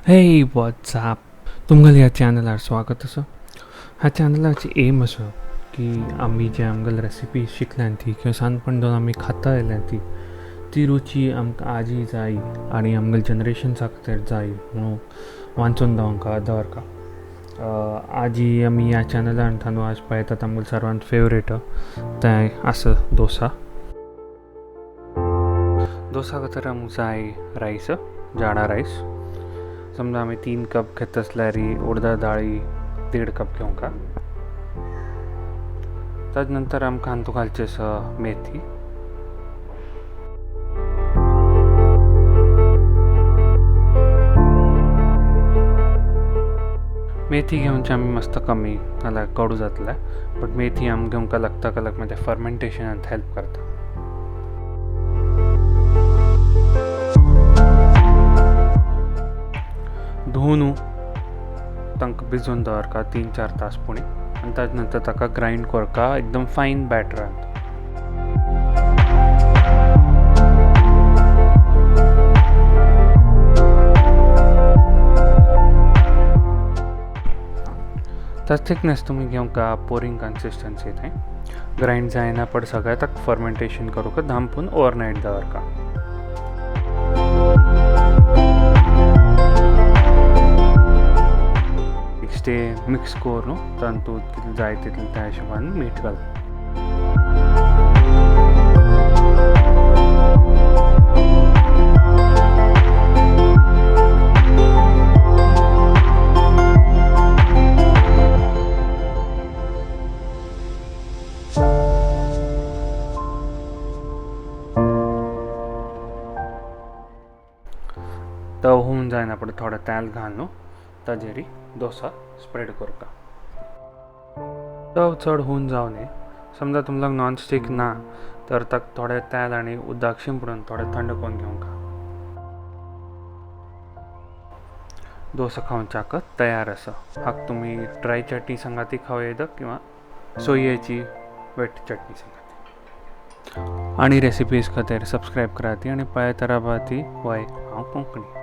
Hey, what's up? तुमगल ह्या चॅनलार स्वागत असो. ह्या चॅनलाची एम असो की आम्ही जे आमगल रेसिपी शिकल्यान ती किंवा सानपण दोन आम्ही खाता आयल्यान ती रुची आमकां आजी जाय आणि आमगल जनरेशन्सा खातीर जाय म्हणून वाचून दवरका. आजी आमी ह्या चॅनलान थानू आज पळयतात आमगल सर्वांत फेवरेट तें आसा डोसा. डोसा खातीर आमकां जाय रायस, जाडा रायस. समजा आम्ही 3 कप घेत असल्यार उडदा डाळी 1.5 कप घेवंका. ताज नंतर आमकां हातूंत घालचें आसा मेथी, मेथी घेवनची आमी मस्त कमी नाल्यार कडू जातलें. बट मेथी आमकां घेवंका लागता कलक म्हणजे फर्मेंटेशनांत हेल्प करता. धुवन तांकां भिजोवन दवरका 3-4 तास पुणी आनी ताजे नंतर ताका ग्रायंड करका एकदम फायन बॅटरांत. ताज थिकनेस तुमी घेवंका पोरींग कन्सिस्टन्सी थंय ग्रायंड जायना पड सगळें ताका फर्मेंटेशन करूंक धांपून ओवरनायट दवरका. ते मिक्स करून तातूंत कितलें जाय तितलें त्या हिशोबान मीठ घाल. तो होऊन जायना पड थोडं तेल घालून ताजेर डोसा स्प्रेड करता. तो चड होऊन जावं न्ही. समजा तुमकां नॉन स्टिक ना तर ताका थोडें तेल आनी उदक शिंपडून थोडें थंड करून घेवंका. डोसा खावच्याक तयार आसा. हाका तुमी ड्राय चटणी संगाती खावं येता किंवा सोयेची वेट चटणी संगाती. आनी रेसिपीज खातीर सबस्क्रायब करात आनी पळयत रावात. वय हांव कोंकणी.